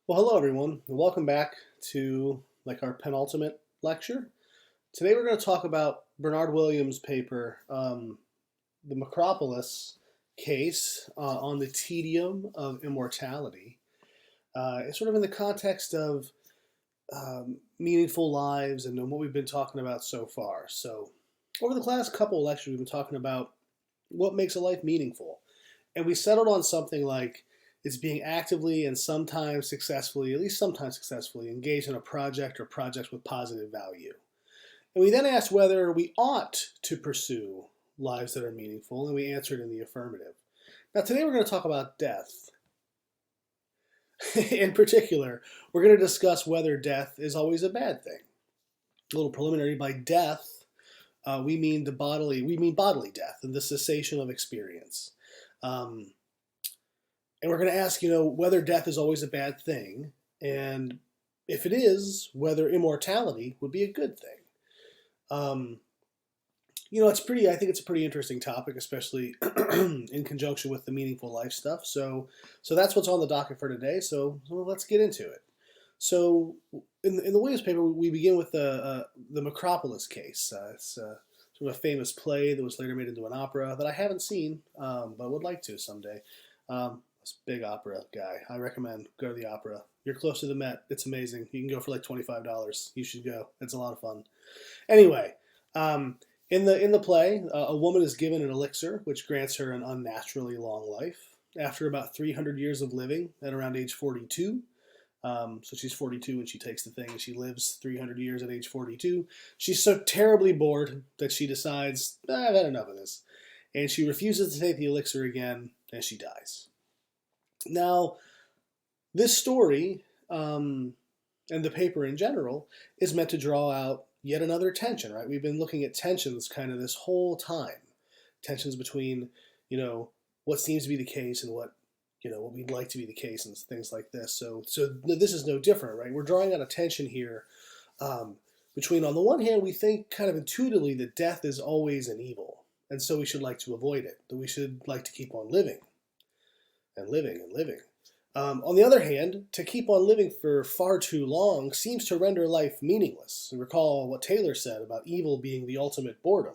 Well, hello everyone, and welcome back to our penultimate lecture. Today we're going to talk about Bernard Williams' paper, the Makropolus case on the tedium of immortality. It's sort of in the context of meaningful lives and what we've been talking about so far. So, over the last couple of lectures, we've been talking about what makes a life meaningful, and we settled on something like it's being actively and sometimes successfully, at least sometimes successfully, engaged in a project or projects with positive value. And we then asked whether we ought to pursue lives that are meaningful, and we answered in the affirmative. Now, today we're going to talk about death. In particular, we're going to discuss whether death is always a bad thing. A little preliminary: by death, we mean bodily death and the cessation of experience. Um, and we're going to ask, whether death is always a bad thing, and if it is, whether immortality would be a good thing. Um, I think it's a pretty interesting topic, especially in conjunction with the meaningful life stuff. So that's what's on the docket for today. So let's get into it. So in the Williams paper, we begin with the Makropolus case. It's sort of a famous play that was later made into an opera that I haven't seen, but would like to someday. This big opera guy. I recommend go to the opera. You're close to the Met. It's amazing. You can go for like $25. You should go. It's a lot of fun. Anyway, in the play, a woman is given an elixir which grants her an unnaturally long life. After about 300 years of living, at around age 42, so she's 42 when she takes the thing, and she lives 300 years at age 42. She's so terribly bored that she decides, I've had enough of this. And she refuses to take the elixir again, and she dies. Now, this story, and the paper in general, is meant to draw out yet another tension, right? We've been looking at tensions kind of this whole time. Tensions between, what seems to be the case and what we'd like to be the case and things like this. So this is no different, right? We're drawing out a tension here between, on the one hand, we think kind of intuitively that death is always an evil, and so we should like to avoid it, that we should like to keep on living and living and living. On the other hand, to keep on living for far too long seems to render life meaningless. And recall what Taylor said about evil being the ultimate boredom.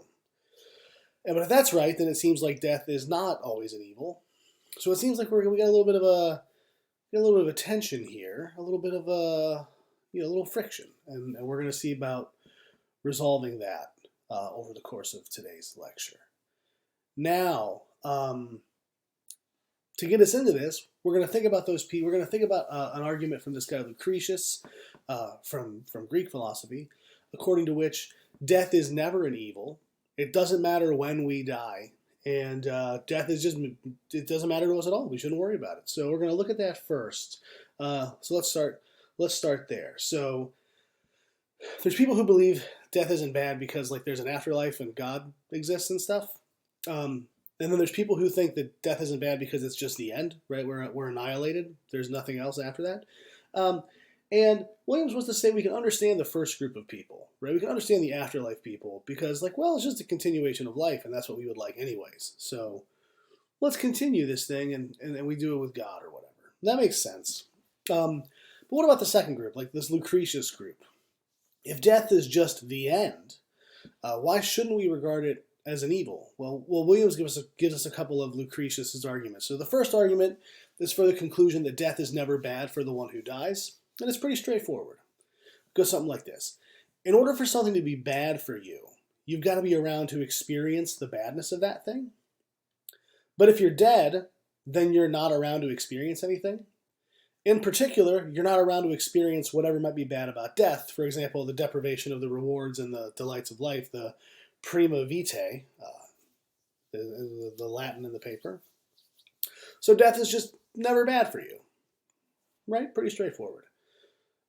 But if that's right, then it seems like death is not always an evil. So it seems like we got a little bit of a tension here, a little bit of a little friction, and we're going to see about resolving that over the course of today's lecture. Now, to get us into this, we're going to think about those people. We're going to think about an argument from this guy Lucretius, from Greek philosophy, according to which death is never an evil. It doesn't matter when we die, and death is it doesn't matter to us at all. We shouldn't worry about it. So we're going to look at that first. So let's start there. So there's people who believe death isn't bad because there's an afterlife and God exists and stuff. And then there's people who think that death isn't bad because it's just the end, right? We're annihilated. There's nothing else after that. And Williams wants to say we can understand the first group of people, right? We can understand the afterlife people because, it's just a continuation of life, and that's what we would like anyways. So let's continue this thing, and we do it with God or whatever. That makes sense. But what about the second group, like this Lucretius group? If death is just the end, why shouldn't we regard it as an evil? Well, Williams gives us a couple of Lucretius's arguments. So the first argument is for the conclusion that death is never bad for the one who dies, and it's pretty straightforward. It goes something like this. In order for something to be bad for you, you've got to be around to experience the badness of that thing. But if you're dead, then you're not around to experience anything. In particular, you're not around to experience whatever might be bad about death. For example, the deprivation of the rewards and the delights of life, the prima vitae, the Latin in the paper. So death is just never bad for you, right? Pretty straightforward.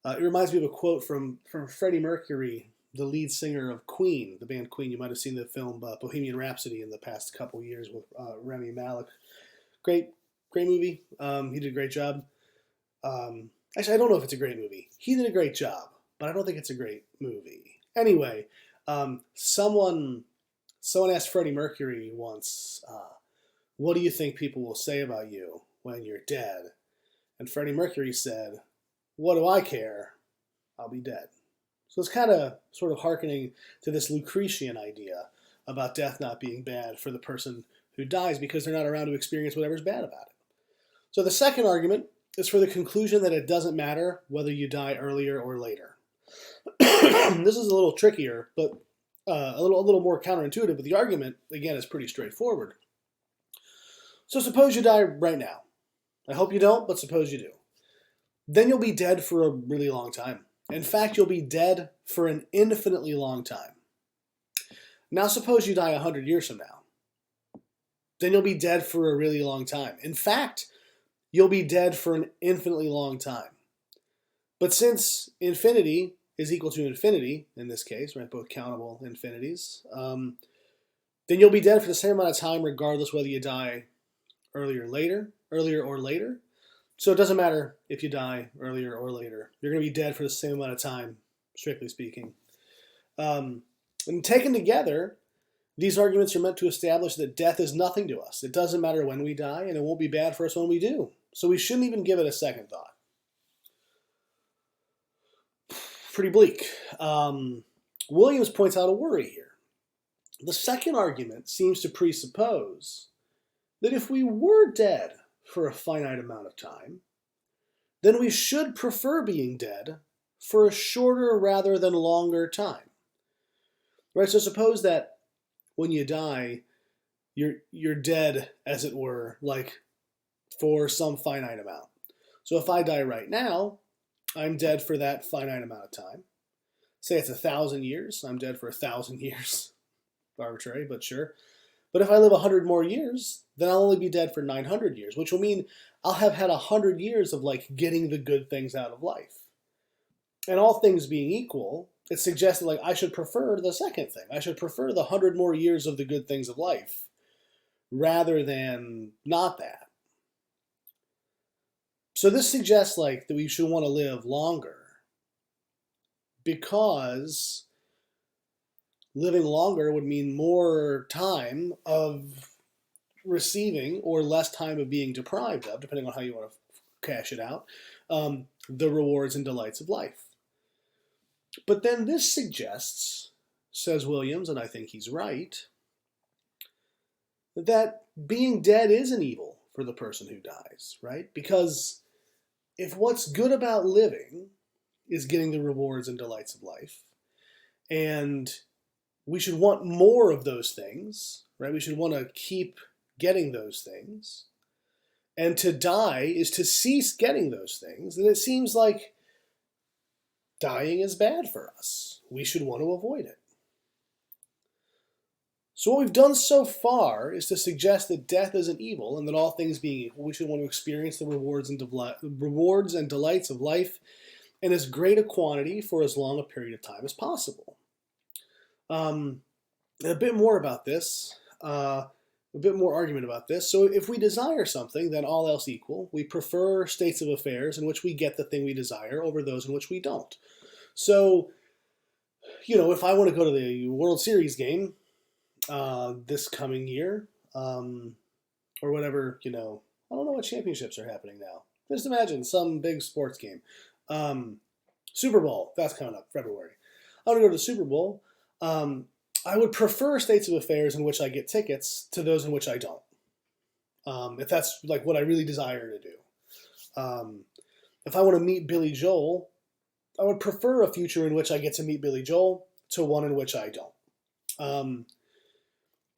It reminds me of a quote from Freddie Mercury, the lead singer of Queen, the band Queen. You might have seen the film Bohemian Rhapsody in the past couple years with Rami Malek. Great movie. He did a great job. Actually, I don't know if it's a great movie. He did a great job, but I don't think it's a great movie. Anyway, someone asked Freddie Mercury once, what do you think people will say about you when you're dead? And Freddie Mercury said, what do I care? I'll be dead. So it's kind of sort of hearkening to this Lucretian idea about death not being bad for the person who dies because they're not around to experience whatever's bad about it. So the second argument is for the conclusion that it doesn't matter whether you die earlier or later. This is a little trickier, but a little more counterintuitive, but the argument, again, is pretty straightforward. So suppose you die right now. I hope you don't, but suppose you do. Then you'll be dead for a really long time. In fact, you'll be dead for an infinitely long time. Now suppose you die 100 years from now. Then you'll be dead for a really long time. In fact, you'll be dead for an infinitely long time. But since infinity is equal to infinity, in this case, right, both countable infinities, then you'll be dead for the same amount of time regardless whether you die earlier or later. So it doesn't matter if you die earlier or later. You're going to be dead for the same amount of time, strictly speaking. And taken together, these arguments are meant to establish that death is nothing to us. It doesn't matter when we die, and it won't be bad for us when we do. So we shouldn't even give it a second thought. Pretty bleak. Williams points out a worry here. The second argument seems to presuppose that if we were dead for a finite amount of time, then we should prefer being dead for a shorter rather than longer time. Right? So suppose that when you die, you're dead, as it were, like for some finite amount. So if I die right now, I'm dead for that finite amount of time. Say it's 1,000 years, I'm dead for 1,000 years. Arbitrary, but sure. But if I live 100 more years, then I'll only be dead for 900 years, which will mean I'll have had 100 years of like getting the good things out of life. And all things being equal, it suggests that like I should prefer the second thing. I should prefer the 100 more years of the good things of life rather than not that. So this suggests like that we should want to live longer because living longer would mean more time of receiving or less time of being deprived of, depending on how you want to cash it out, the rewards and delights of life. But then this suggests, says Williams, and I think he's right, that being dead is an evil for the person who dies, right? Because if what's good about living is getting the rewards and delights of life, and we should want more of those things, right? We should want to keep getting those things. And to die is to cease getting those things. And it seems like dying is bad for us. We should want to avoid it. So what we've done so far is to suggest that death is an evil, and that all things being equal, we should want to experience the rewards and delights of life in as great a quantity for as long a period of time as possible. A bit more about this, a bit more argument about this. So if we desire something, then all else equal, we prefer states of affairs in which we get the thing we desire over those in which we don't. So, if I want to go to the World Series game this coming year, or whatever, I don't know what championships are happening now. Just imagine some big sports game. Super Bowl, that's coming up, February. I want to go to the Super Bowl. I would prefer states of affairs in which I get tickets to those in which I don't. If that's like what I really desire to do. If I want to meet Billy Joel, I would prefer a future in which I get to meet Billy Joel to one in which I don't.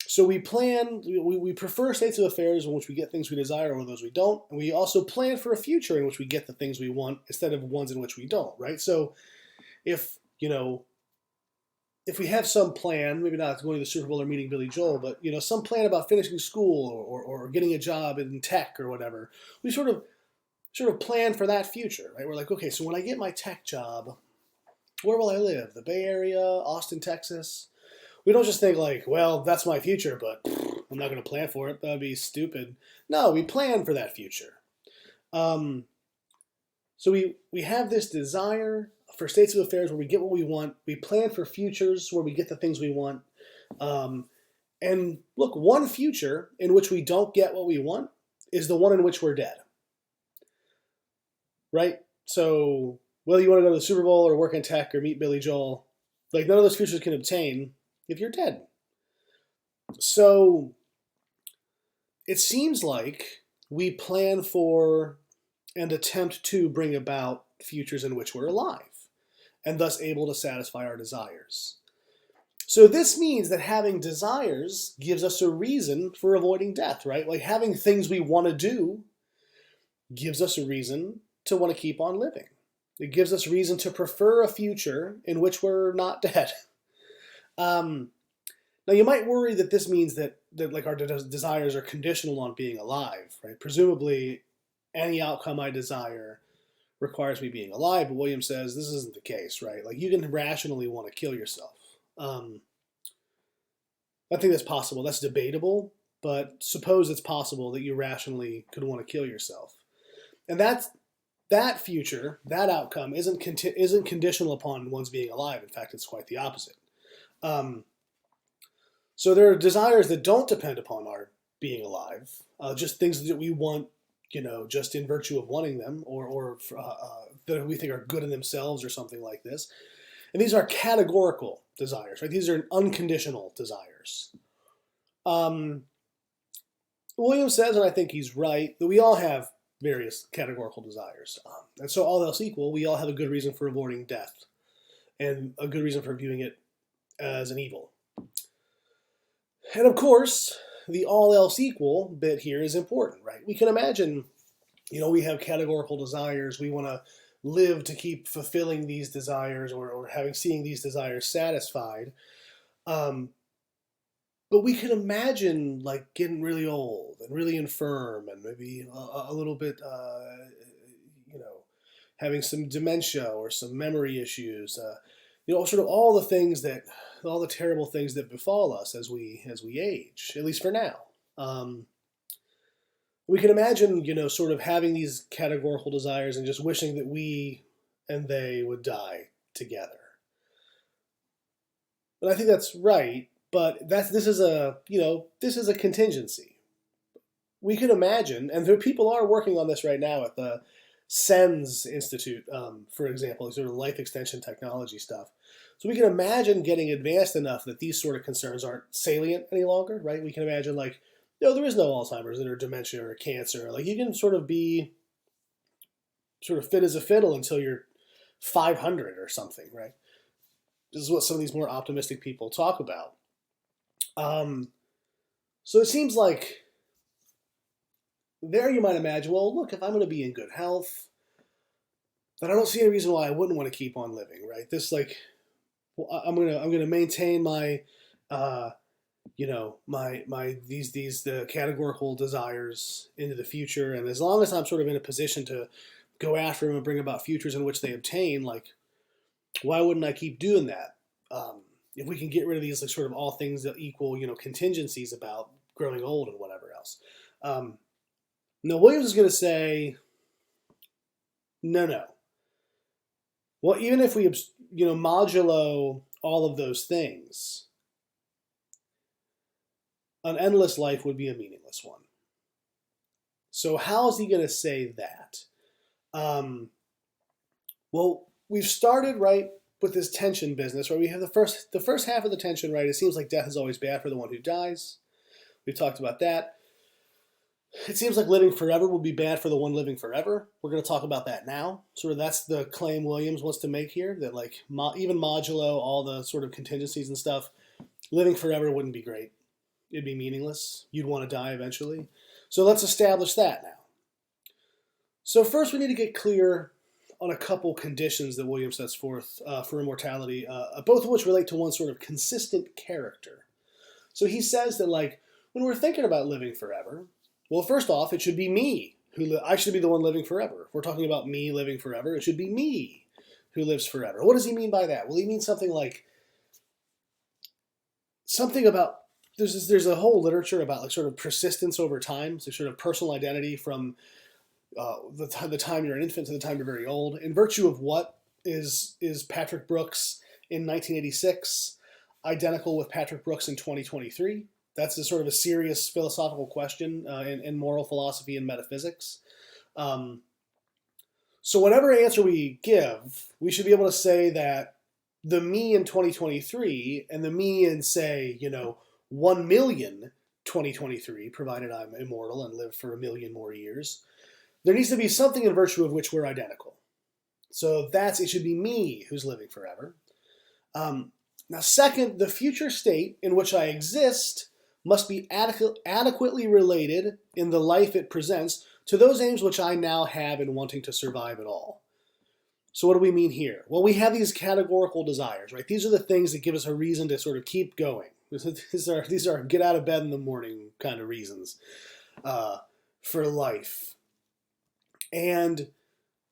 So we prefer states of affairs in which we get things we desire over those we don't. And we also plan for a future in which we get the things we want instead of ones in which we don't, right? So if we have some plan, maybe not going to the Super Bowl or meeting Billy Joel, but some plan about finishing school or getting a job in tech or whatever, we sort of plan for that future, right? We're like, okay, so when I get my tech job, where will I live? The Bay Area, Austin, Texas? We don't just think like, well, that's my future, but I'm not going to plan for it. That would be stupid. No, we plan for that future. So we have this desire for states of affairs where we get what we want. We plan for futures where we get the things we want. And look, one future in which we don't get what we want is the one in which we're dead. Right? So whether you want to go to the Super Bowl or work in tech or meet Billy Joel, like none of those futures can obtain if you're dead. So it seems like we plan for and attempt to bring about futures in which we're alive and thus able to satisfy our desires. So this means that having desires gives us a reason for avoiding death, right? Like having things we want to do gives us a reason to want to keep on living. It gives us reason to prefer a future in which we're not dead. Now you might worry that this means that like our desires are conditional on being alive, right? Presumably, any outcome I desire requires me being alive, but Williams says this isn't the case, right? Like you can rationally want to kill yourself. I think that's possible. That's debatable, but suppose it's possible that you rationally could want to kill yourself, and that future, that outcome isn't conditional upon one's being alive. In fact, it's quite the opposite. So there are desires that don't depend upon our being alive, just things that we want, just in virtue of wanting them, or that we think are good in themselves, or something like this. And these are categorical desires, right? These are unconditional desires. Williams says, and I think he's right, that we all have various categorical desires. And so all else equal, we all have a good reason for avoiding death and a good reason for viewing it as an evil. And of course, the all else equal bit here is important, right? We can imagine, we have categorical desires. We want to live to keep fulfilling these desires or seeing these desires satisfied. But we can imagine like getting really old and really infirm and maybe a little bit, having some dementia or some memory issues, sort of all the terrible things that befall us as we age, at least for now. We can imagine, sort of having these categorical desires and just wishing that we and they would die together. And I think that's right, but this is a contingency. We can imagine, and there people are working on this right now at the SENS Institute, for example, sort of life extension technology stuff. So we can imagine getting advanced enough that these sort of concerns aren't salient any longer, right? We can imagine there is no Alzheimer's or dementia or cancer. Like you can sort of be sort of fit as a fiddle until you're 500 or something, right? This is what some of these more optimistic people talk about. So it seems like there you might imagine, well, look, if I'm going to be in good health, then I don't see any reason why I wouldn't want to keep on living, right? This I'm gonna maintain my the categorical desires into the future, and as long as I'm sort of in a position to go after them and bring about futures in which they obtain, like why wouldn't I keep doing that? If we can get rid of these sort of all things that equal contingencies about growing old and whatever else. No, Williams is going to say no. Well, even if we modulo all of those things, an endless life would be a meaningless one. So how is he going to say that? Well, we've started right with this tension business, right? We have the first half of the tension, right? It seems like death is always bad for the one who dies. We've talked about that. It seems like living forever will be bad for the one living forever. We're going to talk about that now. Sort of that's the claim Williams wants to make here, that even modulo all the sort of contingencies and stuff, living forever wouldn't be great. It'd be meaningless. You'd want to die eventually. So let's establish that now. So first we need to get clear on a couple conditions that Williams sets forth for immortality, both of which relate to one sort of consistent character. So he says that when we're thinking about living forever, well, first off, it should be me I should be the one living forever. If we're talking about me living forever, it should be me who lives forever. What does he mean by that? Well, he means something about there's a whole literature about sort of persistence over time, so sort of personal identity from the time you're an infant to the time you're very old. In virtue of what is Patrick Brooks in 1986 identical with Patrick Brooks in 2023? That's a sort of a serious philosophical question in moral philosophy and metaphysics. So whatever answer we give, we should be able to say that the me in 2023 and the me in, say, 1 million 2023, provided I'm immortal and live for a million more years, there needs to be something in virtue of which we're identical. So it should be me who's living forever. Now, second, the future state in which I exist must be adequately related in the life it presents to those aims which I now have in wanting to survive at all. So what do we mean here? Well, we have these categorical desires, right? These are the things that give us a reason to sort of keep going. These are get out of bed in the morning kind of reasons for life. And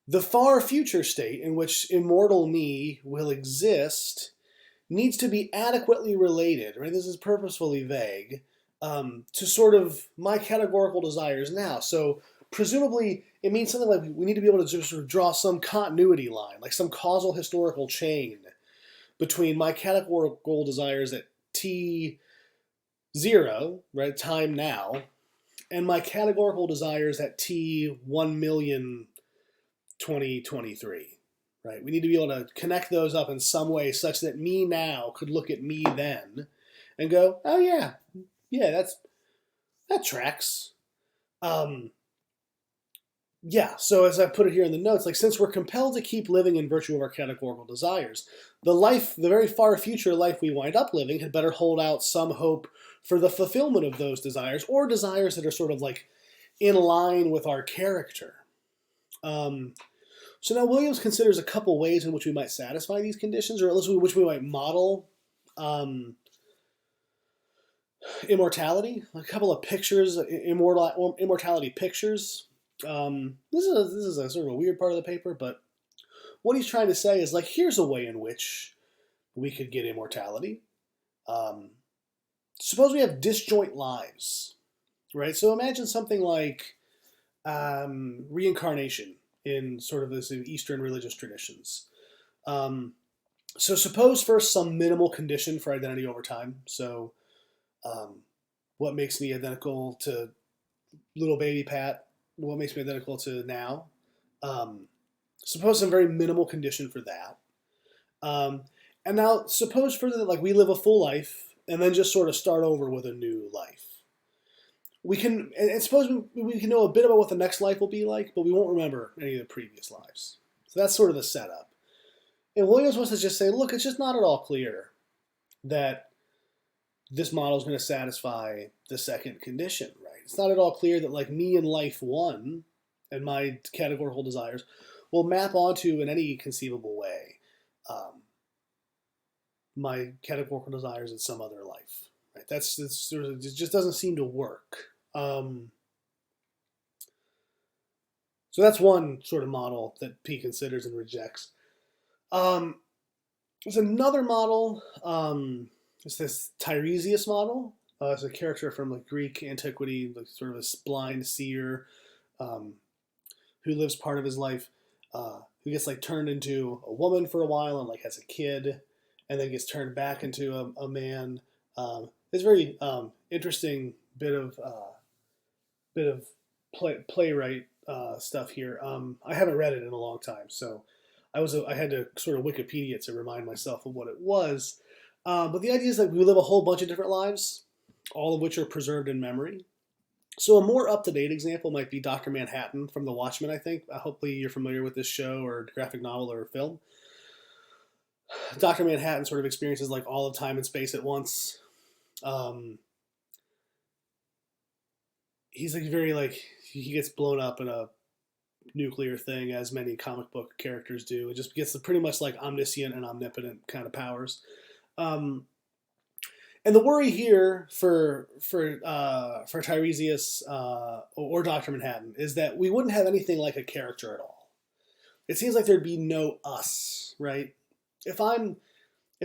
the far future state in which immortal me will exist needs to be adequately related, right? This is purposefully vague, to sort of my categorical desires now. So presumably it means something like we need to be able to just sort of draw some continuity line, like some causal historical chain between my categorical desires at t0, right, time now, and my categorical desires at t 1 million 2023. Right? We need to be able to connect those up in some way such that me now could look at me then and go, oh yeah, that tracks. So as I put it here in the notes, like since we're compelled to keep living in virtue of our categorical desires, the very far future life we wind up living had better hold out some hope for the fulfillment of those desires, or desires that are sort of like in line with our character. So now Williams considers a couple ways in which we might satisfy these conditions, or at least which we might model immortality. A couple of pictures, immortality pictures. This is a sort of a weird part of the paper, but what he's trying to say is like, here's a way in which we could get immortality. Suppose we have disjoint lives, right? So imagine something like reincarnation in sort of this Eastern religious traditions. So suppose first some minimal condition for identity over time. So what makes me identical to little baby Pat? What makes me identical to now? Suppose some very minimal condition for that. And now suppose further that like we live a full life and then just sort of start over with a new life. We can, and suppose we can know a bit about what the next life will be like, but we won't remember any of the previous lives. So that's sort of the setup. And Williams wants to just say, look, it's just not at all clear that this model is going to satisfy the second condition, right? It's not at all clear that like me in life one and my categorical desires will map onto in any conceivable way my categorical desires in some other life. Right? It just doesn't seem to work. So that's one sort of model that P considers and rejects. There's another model. It's this Tiresias model. It's a character from like Greek antiquity, like sort of a blind seer who lives part of his life, who gets like turned into a woman for a while and like has a kid, and then gets turned back into a man. It's a very interesting bit of playwright stuff here. I haven't read it in a long time, so I had to sort of Wikipedia to remind myself of what it was. But the idea is that we live a whole bunch of different lives, all of which are preserved in memory. So a more up-to-date example might be Dr. Manhattan from The Watchmen, I think. Hopefully you're familiar with this show or graphic novel or film. Dr. Manhattan sort of experiences like all of time and space at once. He's like he gets blown up in a nuclear thing, as many comic book characters do. It just gets pretty much like omniscient and omnipotent kind of powers. And the worry here for Tiresias or Dr. Manhattan is that we wouldn't have anything like a character at all. It seems like there'd be no us, right? If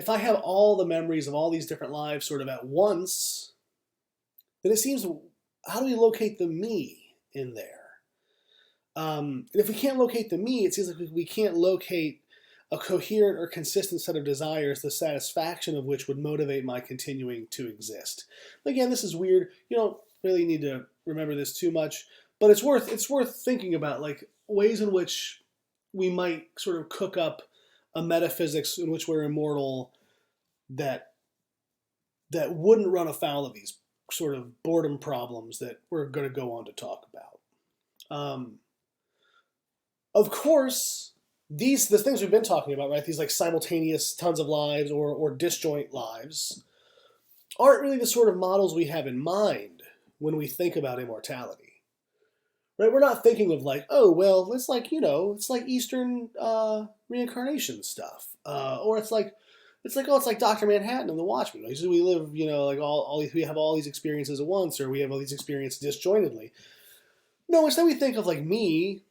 I have all the memories of all these different lives sort of at once, then it seems, how do we locate the me in there? And if we can't locate the me, it seems like we can't locate a coherent or consistent set of desires, the satisfaction of which would motivate my continuing to exist. Again, this is weird. You don't really need to remember this too much, but it's worth thinking about, like ways in which we might sort of cook up a metaphysics in which we're immortal that wouldn't run afoul of these sort of boredom problems that we're going to go on to talk about. Of course, the things we've been talking about, right? These like simultaneous tons of lives or disjoint lives aren't really the sort of models we have in mind when we think about immortality, right? We're not thinking of like, oh, well, it's like, it's like Eastern reincarnation stuff, or it's like Dr. Manhattan and the Watchmen. Like, we live, like we have all these experiences at once, or we have all these experiences disjointedly. No, instead we think of like me,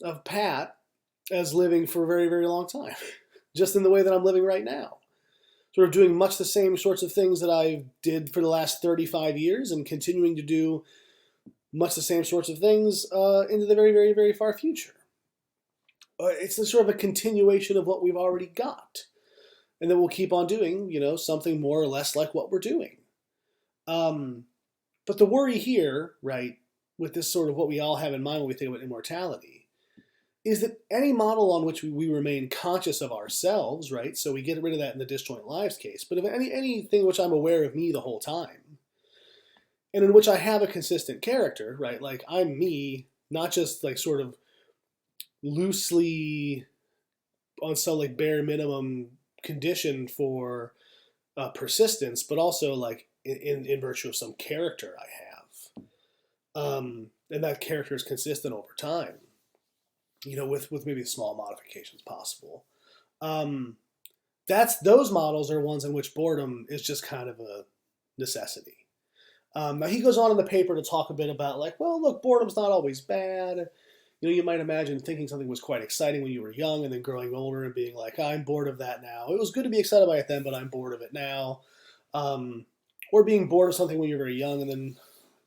of Pat, as living for a very, very long time, just in the way that I'm living right now. Sort of doing much the same sorts of things that I did for the last 35 years and continuing to do much the same sorts of things into the very, very, very far future. It's sort of a continuation of what we've already got. And then we'll keep on doing, something more or less like what we're doing. But the worry here, right, with this sort of what we all have in mind when we think about immortality, is that any model on which we remain conscious of ourselves, right? So we get rid of that in the disjoint lives case. But if anything which I'm aware of me the whole time, and in which I have a consistent character, right? Like I'm me, not just like sort of loosely on some like bare minimum condition for persistence, but also like in virtue of some character I have, and that character is consistent over time. With maybe small modifications possible. Those models are ones in which boredom is just kind of a necessity. Now he goes on in the paper to talk a bit about like, well, look, boredom's not always bad. You might imagine thinking something was quite exciting when you were young and then growing older and being like, I'm bored of that now. It was good to be excited by it then, but I'm bored of it now. Or being bored of something when you're very young and then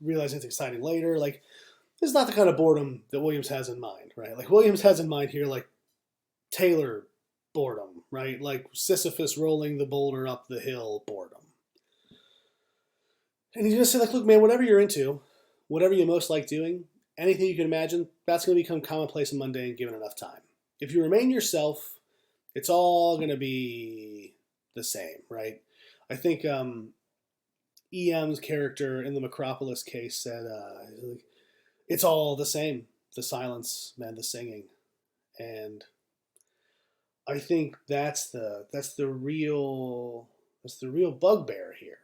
realizing it's exciting later. Like, this is not the kind of boredom that Williams has in mind, right? Like Williams has in mind here, like Taylor boredom, right? Like Sisyphus rolling the boulder up the hill boredom. And he's going to say, like, look, man, whatever you're into, whatever you most like doing, anything you can imagine, that's going to become commonplace and mundane given enough time. If you remain yourself, it's all going to be the same, right? I think EM's character in the Makropolus case said, it's all the same. The silence, man, the singing. And I think that's the real bugbear here.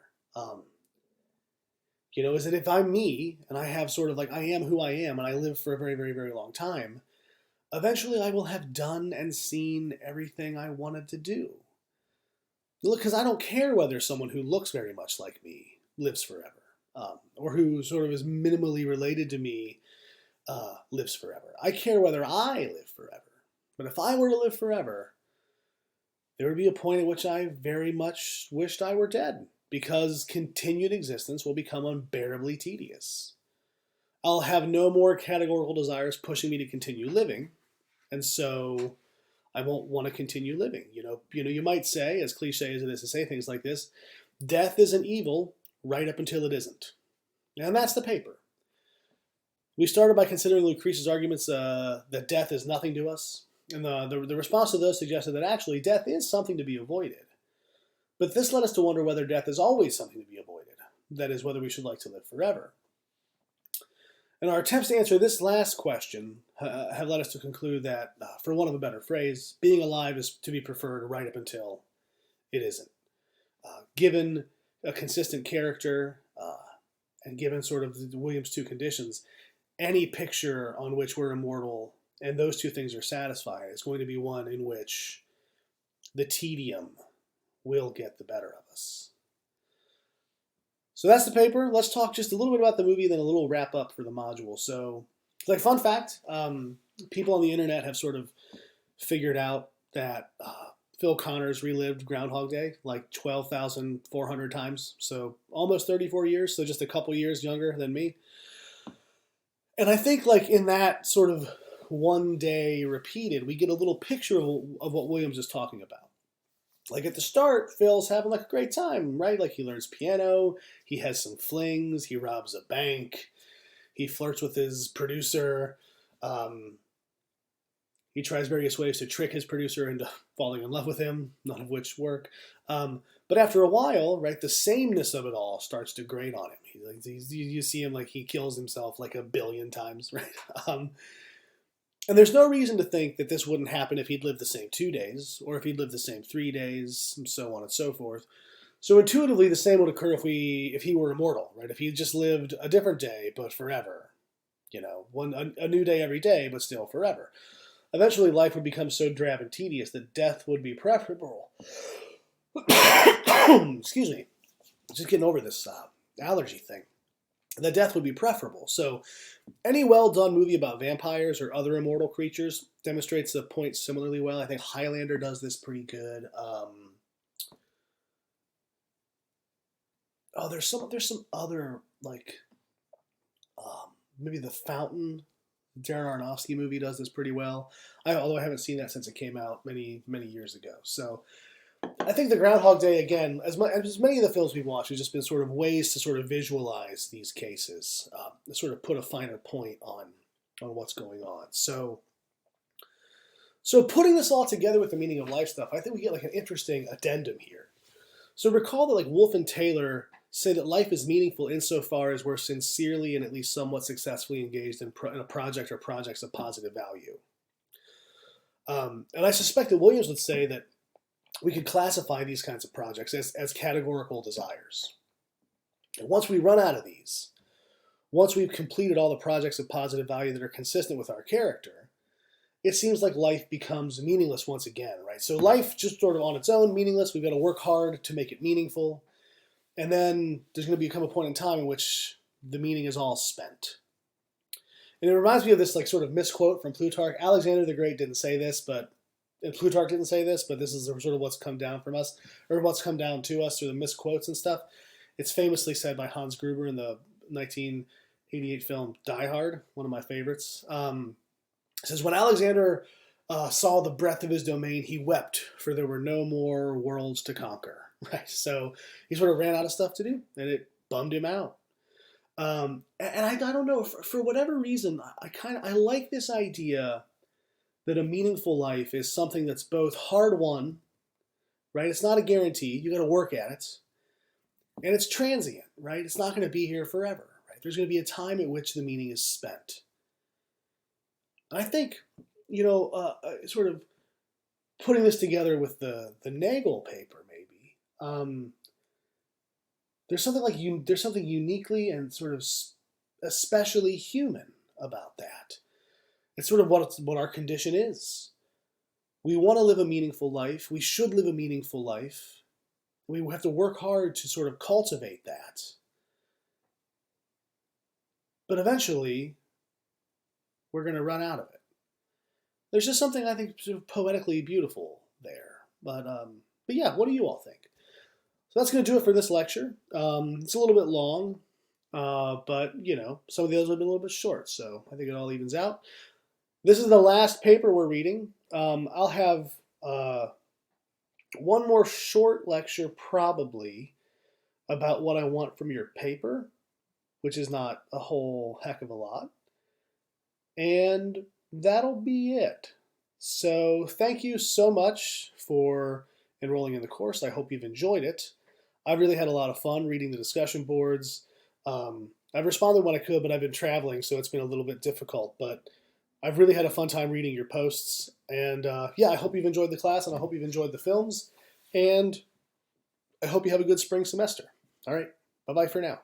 Is that if I'm me and I have sort of like I am who I am and I live for a very, very, very long time, eventually I will have done and seen everything I wanted to do. Look, because I don't care whether someone who looks very much like me lives forever. Or who sort of is minimally related to me lives forever. I care whether I live forever. But if I were to live forever, there would be a point at which I very much wished I were dead, because continued existence will become unbearably tedious. I'll have no more categorical desires pushing me to continue living, and so I won't want to continue living. You might say, as cliche as it is to say things like this, death is an evil right up until it isn't. And that's the paper. We started by considering Lucretius's arguments that death is nothing to us. And the response to those suggested that actually death is something to be avoided. But this led us to wonder whether death is always something to be avoided. That is, whether we should like to live forever. And our attempts to answer this last question have led us to conclude that, for want of a better phrase, being alive is to be preferred right up until it isn't. Given a consistent character, and given sort of the Williams' two conditions, any picture on which we're immortal and those two things are satisfied is going to be one in which the tedium will get the better of us. So that's the paper. Let's talk just a little bit about the movie, then a little wrap up for the module. So, like, fun fact, people on the internet have sort of figured out that Phil Connors relived Groundhog Day like 12,400 times. So almost 34 years. So just a couple years younger than me. And I think like in that sort of one day repeated, we get a little picture of what Williams is talking about. Like at the start, Phil's having like a great time, right? Like he learns piano, he has some flings, he robs a bank, he flirts with his producer. He tries various ways to trick his producer into falling in love with him, none of which work. But after a while, right, the sameness of it all starts to grate on him. You see him like he kills himself like a billion times, right? And there's no reason to think that this wouldn't happen if he'd lived the same 2 days, or if he'd lived the same 3 days, and so on and so forth. So intuitively, the same would occur if he were immortal, right? If he just lived a different day, but forever. A new day every day, but still forever. Eventually, life would become so drab and tedious that death would be preferable. Excuse me. Just getting over this allergy thing. That death would be preferable. So, any well-done movie about vampires or other immortal creatures demonstrates the point similarly well. I think Highlander does this pretty good. There's some other, like, maybe The Fountain. Darren Aronofsky movie does this pretty well. Although I haven't seen that since it came out many, many years ago. So I think the Groundhog Day, again, as many of the films we've watched, have just been sort of ways to sort of visualize these cases, to sort of put a finer point on what's going on. So putting this all together with the meaning of life stuff, I think we get like an interesting addendum here. So recall that like Wolfe and Taylor say that life is meaningful insofar as we're sincerely and at least somewhat successfully engaged in a project or projects of positive value. And I suspect that Williams would say that we could classify these kinds of projects as categorical desires. And once we run out of these, once we've completed all the projects of positive value that are consistent with our character, it seems like life becomes meaningless once again, right? So life just sort of on its own, meaningless. We've got to work hard to make it meaningful. And then there's going to become a point in time in which the meaning is all spent. And it reminds me of this like sort of misquote from Plutarch. Alexander the Great didn't say this, and Plutarch didn't say this, but this is sort of what's come down from us, or what's come down to us through the misquotes and stuff. It's famously said by Hans Gruber in the 1988 film Die Hard, one of my favorites. It says, when Alexander saw the breadth of his domain, he wept, for there were no more worlds to conquer. Right, so he sort of ran out of stuff to do, and it bummed him out. And I don't know, for whatever reason, I like this idea that a meaningful life is something that's both hard won, right? It's not a guarantee. You got to work at it, and it's transient, right? It's not going to be here forever, right? There's going to be a time at which the meaning is spent. And I think, sort of putting this together with the Nagel paper, there's something uniquely and sort of especially human about that. It's sort of what our condition is. We want to live a meaningful life. We should live a meaningful life. We have to work hard to sort of cultivate that. But eventually, we're going to run out of it. There's just something I think sort of poetically beautiful there. But yeah, what do you all think? So that's going to do it for this lecture. It's a little bit long, but, some of the others have been a little bit short, so I think it all evens out. This is the last paper we're reading. I'll have one more short lecture probably about what I want from your paper, which is not a whole heck of a lot. And that'll be it. So thank you so much for enrolling in the course. I hope you've enjoyed it. I've really had a lot of fun reading the discussion boards. I've responded when I could, but I've been traveling, so it's been a little bit difficult. But I've really had a fun time reading your posts. And yeah, I hope you've enjoyed the class, and I hope you've enjoyed the films. And I hope you have a good spring semester. All right, bye-bye for now.